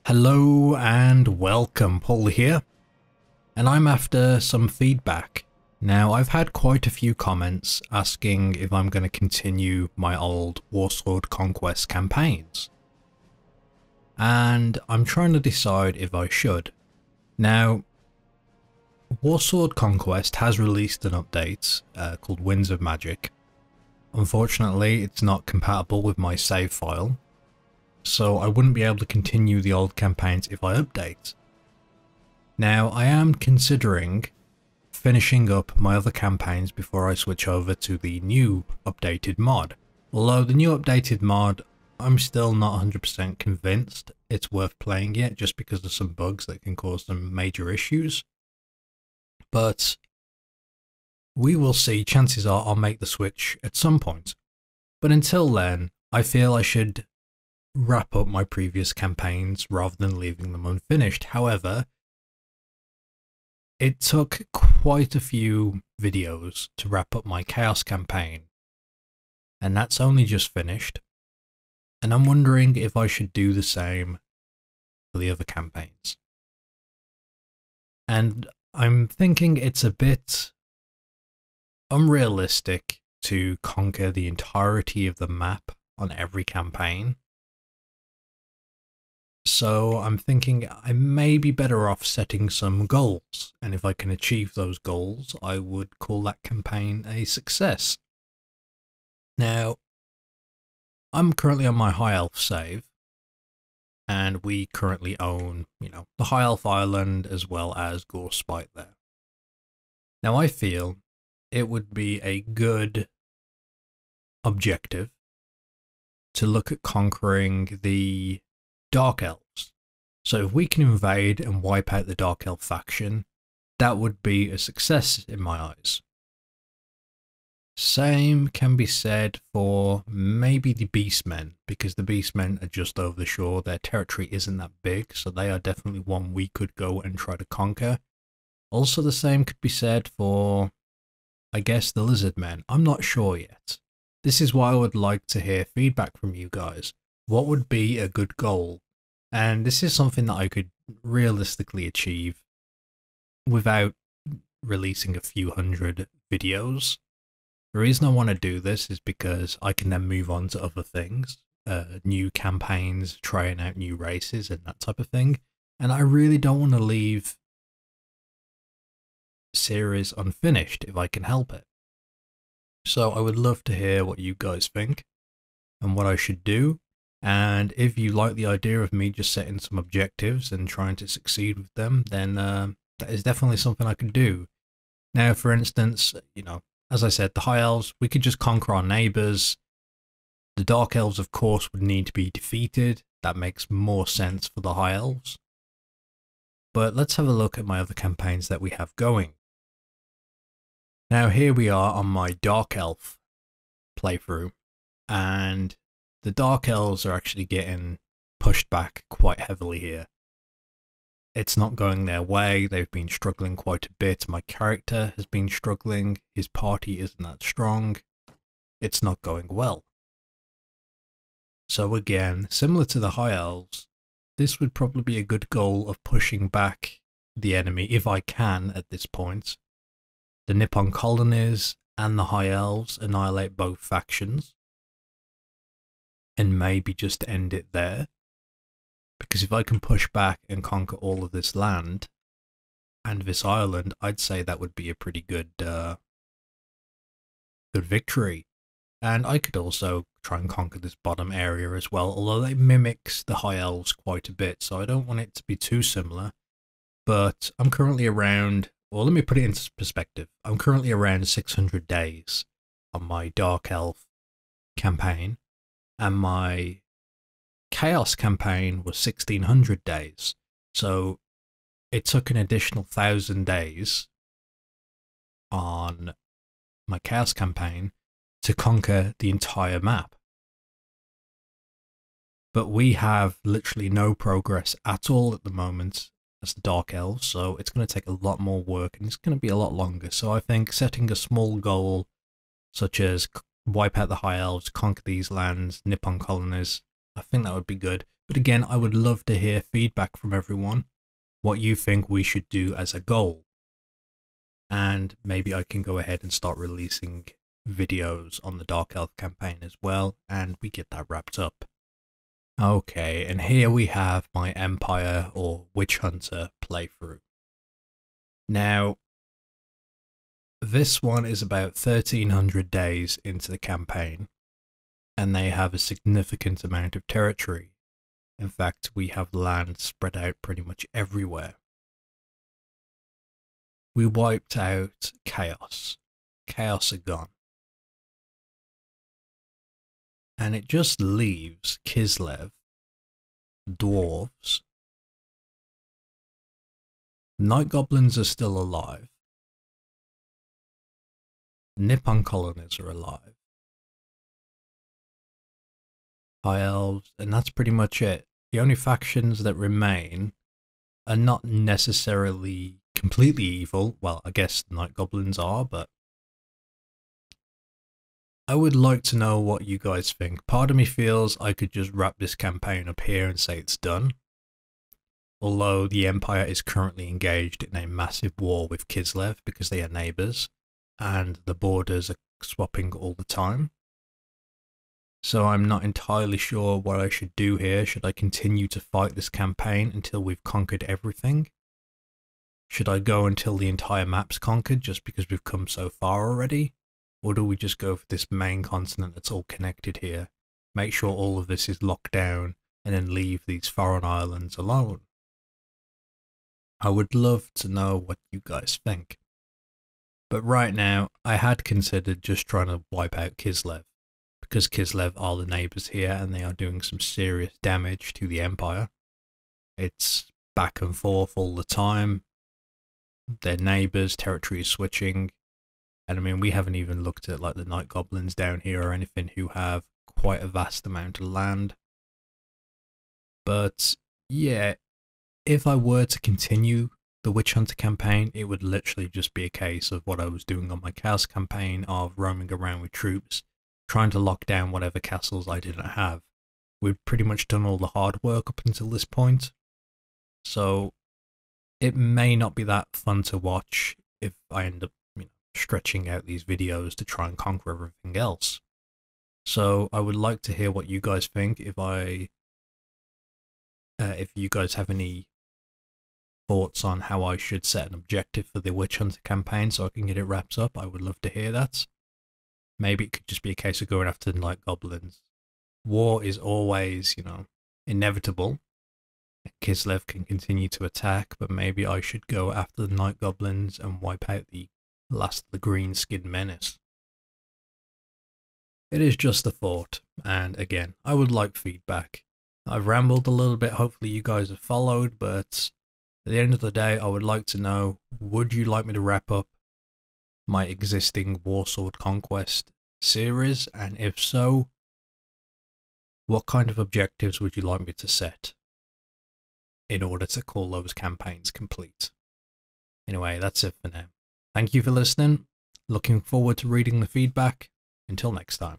Hello and welcome, Pauleh here, and I'm after some feedback. Now, I've had quite a few comments asking if I'm going to continue my old Warsword Conquest campaigns, and I'm trying to decide if I should. Now, Warsword Conquest has released an update called Winds of Magic. Unfortunately, it's not compatible with my save file, so I wouldn't be able to continue the old campaigns if I update. Now, I am considering finishing up my other campaigns before I switch over to the new updated mod. Although the new updated mod, I'm still not 100% convinced it's worth playing yet, just because of some bugs that can cause some major issues. But we will see. Chances are I'll make the switch at some point. But until then, I feel I should wrap up my previous campaigns rather than leaving them unfinished. However, it took quite a few videos to wrap up my Chaos campaign, and that's only just finished, and I'm wondering if I should do the same for the other campaigns. And I'm thinking it's a bit unrealistic to conquer the entirety of the map on every campaign. So I'm thinking I may be better off setting some goals, and if I can achieve those goals, I would call that campaign a success. Now, I'm currently on my High Elf save, and we currently own, the High Elf Island as well as Gore Spite there. Now, I feel it would be a good objective to look at conquering the Dark Elves. So if we can invade and wipe out the Dark Elf faction, that would be a success in my eyes. Same can be said for maybe the Beastmen, because the Beastmen are just over the shore. Their territory isn't that big, so they are definitely one we could go and try to conquer. Also, the same could be said for, I guess, the Lizardmen. I'm not sure yet. This is why I would like to hear feedback from you guys. What would be a good goal? And this is something that I could realistically achieve without releasing a few hundred videos. The reason I want to do this is because I can then move on to other things, new campaigns, trying out new races and that type of thing. And I really don't want to leave series unfinished if I can help it. So I would love to hear what you guys think and what I should do. And if you like the idea of me just setting some objectives and trying to succeed with them, then that is definitely something I could do. Now, for instance, as I said, the High Elves, we could just conquer our neighbours. The Dark Elves, of course, would need to be defeated. That makes more sense for the High Elves. But let's have a look at my other campaigns that we have going. Now, here we are on my Dark Elf playthrough, and the Dark Elves are actually getting pushed back quite heavily here. It's not going their way. They've been struggling quite a bit. My character has been struggling. His party isn't that strong. It's not going well. So again, similar to the High Elves, this would probably be a good goal of pushing back the enemy, if I can at this point. The Nippon colonies and the High Elves annihilate both factions, and maybe just end it there. Because if I can push back and conquer all of this land and this island, I'd say that would be a pretty good good victory. And I could also try and conquer this bottom area as well, although it mimics the High Elves quite a bit, so I don't want it to be too similar. But I'm currently around, well, let me put it into perspective. I'm currently around 600 days on my Dark Elf campaign, and my Chaos campaign was 1600 days. So it took an additional 1000 days on my Chaos campaign to conquer the entire map. But we have literally no progress at all at the moment as the Dark Elves, so it's going to take a lot more work and it's going to be a lot longer. So I think setting a small goal, such as wipe out the High Elves, conquer these lands, Nippon colonies, I think that would be good. But again, I would love to hear feedback from everyone, what you think we should do as a goal. And maybe I can go ahead and start releasing videos on the Dark Elf campaign as well, and we get that wrapped up. Okay, and here we have my Empire or Witch Hunter playthrough. Now, this one is about 1300 days into the campaign, and they have a significant amount of territory. In fact, we have land spread out pretty much everywhere. We wiped out Chaos. Chaos are gone. And it just leaves Kislev, dwarves. Night goblins are still alive. Nippon colonies are alive. High elves, and that's pretty much it. The only factions that remain are not necessarily completely evil. Well, I guess night goblins are, but I would like to know what you guys think. Part of me feels I could just wrap this campaign up here and say it's done. Although the Empire is currently engaged in a massive war with Kislev because they are neighbours, and the borders are swapping all the time. So I'm not entirely sure what I should do here. Should I continue to fight this campaign until we've conquered everything? Should I go until the entire map's conquered just because we've come so far already? Or do we just go for this main continent that's all connected here, make sure all of this is locked down, and then leave these foreign islands alone? I would love to know what you guys think. But right now, I had considered just trying to wipe out Kislev, because Kislev are the neighbours here and they are doing some serious damage to the Empire. It's back and forth all the time. They're neighbours, territory is switching. And I mean, we haven't even looked at like the night goblins down here or anything who have quite a vast amount of land. But yeah, if I were to continue the Witch Hunter campaign, it would literally just be a case of what I was doing on my Chaos campaign of roaming around with troops, trying to lock down whatever castles I didn't have. We've pretty much done all the hard work up until this point. So it may not be that fun to watch if I end up stretching out these videos to try and conquer everything else. So I would like to hear what you guys think. If you guys have any thoughts on how I should set an objective for the Witch Hunter campaign so I can get it wrapped up, I would love to hear that. Maybe it could just be a case of going after the night goblins. War is always, inevitable. Kislev can continue to attack, but maybe I should go after the night goblins and wipe out the last of the green skin menace. It is just a thought, and again, I would like feedback. I've rambled a little bit, hopefully you guys have followed, but at the end of the day, I would like to know, would you like me to wrap up my existing Warsword Conquest series? And if so, what kind of objectives would you like me to set in order to call those campaigns complete? Anyway, that's it for now. Thank you for listening. Looking forward to reading the feedback. Until next time.